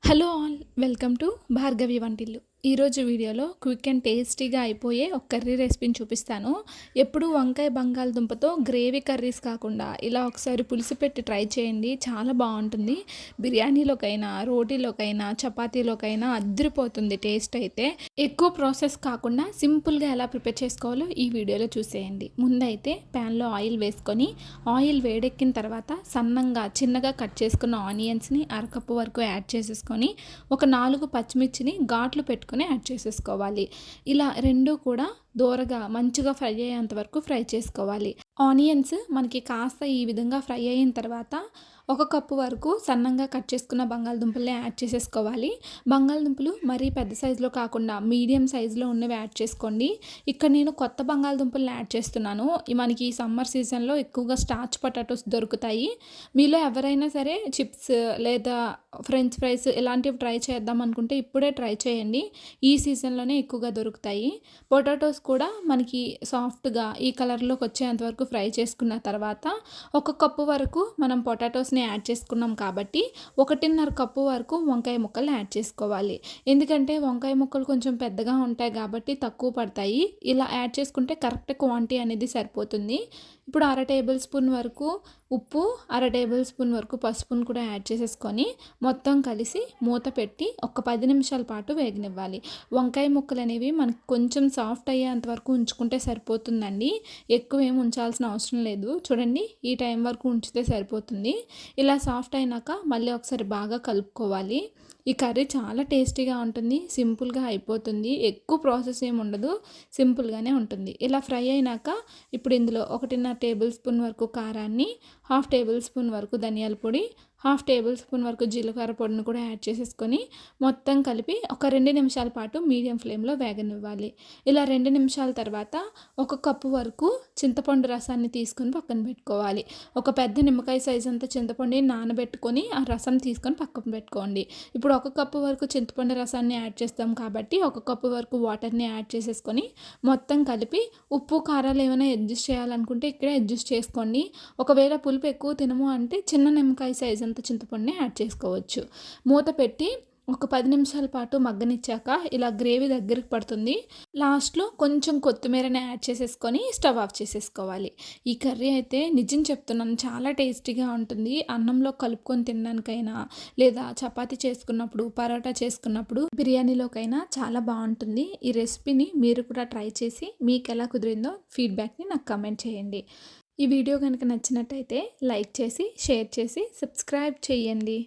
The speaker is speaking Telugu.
Hello all, welcome to Bhargavi Vantillu. ఈరోజు వీడియోలో క్విక్ అండ్ టేస్టీగా అయిపోయే ఒక కర్రీ రెసిపీని చూపిస్తాను. ఎప్పుడు వంకాయ బంగాళదుంపతో గ్రేవీ కర్రీస్ కాకుండా ఇలా ఒకసారి పులుసు పెట్టి ట్రై చేయండి, చాలా బాగుంటుంది. బిర్యానీలోకైనా, రోటీలోకైనా, చపాతీలోకైనా అద్దరిపోతుంది టేస్ట్ అయితే. ఎక్కువ ప్రాసెస్ కాకుండా సింపుల్గా ఎలా ప్రిపేర్ చేసుకోవాలో ఈ వీడియోలో చూసేయండి. ముందైతే ప్యాన్లో ఆయిల్ వేసుకొని, ఆయిల్ వేడెక్కిన తర్వాత సన్నంగా చిన్నగా కట్ చేసుకున్న ఆనియన్స్ని అరకప్పు వరకు యాడ్ చేసేసుకొని, ఒక 4 పచ్చిమిర్చిని ఘాట్లు పెట్టుకొని యాడ్ చేసేసుకోవాలి. ఇలా రెండు కూడా దోరగా మంచిగా ఫ్రై అయ్యేంత వరకు ఫ్రై చేసుకోవాలి. ఆనియన్స్ మనకి కాస్త ఈ విధంగా ఫ్రై అయిన తర్వాత ఒక కప్పు వరకు సన్నంగా కట్ చేసుకున్న బంగాళదుంపల్ని యాడ్ చేసేసుకోవాలి. బంగాళదుంపలు మరీ పెద్ద సైజులో కాకుండా మీడియం సైజులో ఉన్నవి యాడ్ చేసుకోండి. ఇక్కడ నేను కొత్త బంగాళదుంపల్ని యాడ్ చేస్తున్నాను. మనకి ఈ సమ్మర్ సీజన్లో ఎక్కువగా స్టార్చ్ పొటాటోస్ దొరుకుతాయి. మీలో ఎవరైనా సరే చిప్స్ లేదా ఫ్రెంచ్ ఫ్రైస్ ఇలాంటివి ట్రై చేద్దాం అనుకుంటే ఇప్పుడే ట్రై చేయండి. ఈ సీజన్లోనే ఎక్కువగా దొరుకుతాయి. పొటాటోస్ కూడా మనకి సాఫ్ట్గా ఈ కలర్లోకి వచ్చేంత వరకు ఫ్రై చేసుకున్న తర్వాత ఒక కప్పు వరకు మనం పొటాటోస్ని యాడ్ చేసుకున్నాం కాబట్టి 1.5 కప్పు వరకు వంకాయ ముక్కలు యాడ్ చేసుకోవాలి. ఎందుకంటే వంకాయ ముక్కలు కొంచెం పెద్దగా ఉంటాయి కాబట్టి తక్కువ పడతాయి. ఇలా యాడ్ చేసుకుంటే కరెక్ట్ క్వాంటిటీ అనేది సరిపోతుంది. ఇప్పుడు 1/2 టేబుల్ స్పూన్ వరకు ఉప్పు, 1/2 టేబుల్ స్పూన్ వరకు పసుపును కూడా యాడ్ చేసేసుకొని మొత్తం కలిసి మూత పెట్టి ఒక 10 నిమిషాల పాటు వేగనివ్వాలి. వంకాయ ముక్కలు అనేవి మనకు కొంచెం సాఫ్ట్ అయ్యేంత వరకు ఉంచుకుంటే సరిపోతుందండి. ఎక్కువ ఏమి ఉంచాల్సిన అవసరం లేదు. చూడండి, ఈ టైం వరకు ఉంచితే సరిపోతుంది. ఇలా సాఫ్ట్ అయినాక మళ్ళీ ఒకసారి బాగా కలుపుకోవాలి. ఈ కర్రీ చాలా టేస్టీగా ఉంటుంది, సింపుల్గా అయిపోతుంది. ఎక్కువ ప్రాసెస్ ఏమి ఉండదు, సింపుల్గానే ఉంటుంది. ఇలా ఫ్రై అయినాక ఇప్పుడు ఇందులో 1.5 టేబుల్ స్పూన్ వరకు కారాన్ని, 1/2 టేబుల్ స్పూన్ వరకు ధనియాల పొడి, 1/2 టేబుల్ స్పూన్ వరకు జీలకర్ర పొడిని కూడా యాడ్ చేసేసుకొని మొత్తం కలిపి ఒక 2 నిమిషాల పాటు మీడియం ఫ్లేమ్లో వేగనివ్వాలి. ఇలా 2 నిమిషాల తర్వాత ఒక కప్పు వరకు చింతపండు రసాన్ని తీసుకొని పక్కన పెట్టుకోవాలి. ఒక పెద్ద నిమ్మకాయ సైజ్ అంత చింతపండుని నానబెట్టుకొని ఆ రసం తీసుకొని పక్కన పెట్టుకోండి. ఇప్పుడు ఒక కప్పు వరకు చింతపండు రసాన్ని యాడ్ చేస్తాం కాబట్టి ఒక కప్పు వరకు వాటర్ని యాడ్ చేసేసుకొని మొత్తం కలిపి ఉప్పు కారాలు ఏమైనా అడ్జస్ట్ చేయాలనుకుంటే ఇక్కడే అడ్జస్ట్ చేసుకోండి. ఒకవేళ పులుపు ఎక్కువ తినము అంటే చిన్న నిమ్మకాయ సైజ్ అంత చింతపండుని యాడ్ చేసుకోవచ్చు. మూత పెట్టి ఒక 10 నిమిషాల పాటు మగ్గనిచ్చాక ఇలా గ్రేవీ దగ్గరికి పడుతుంది. లాస్ట్లో కొంచెం కొత్తిమీరని యాడ్ చేసేసుకొని స్టవ్ ఆఫ్ చేసేసుకోవాలి. ఈ కర్రీ అయితే నిజం చెప్తున్నాను, చాలా టేస్టీగా ఉంటుంది. అన్నంలో కలుపుకొని తినడానికైనా, లేదా చపాతీ చేసుకున్నప్పుడు, పరోటా చేసుకున్నప్పుడు, బిర్యానీలోకైనా చాలా బాగుంటుంది. ఈ రెసిపీని మీరు కూడా ట్రై చేసి మీకు ఎలా కుదిరిందో ఫీడ్బ్యాక్ని నాకు కామెంట్ చేయండి. ఈ వీడియో కనుక నచ్చినట్టయితే లైక్ చేసి, షేర్ చేసి, సబ్స్క్రైబ్ చేయండి.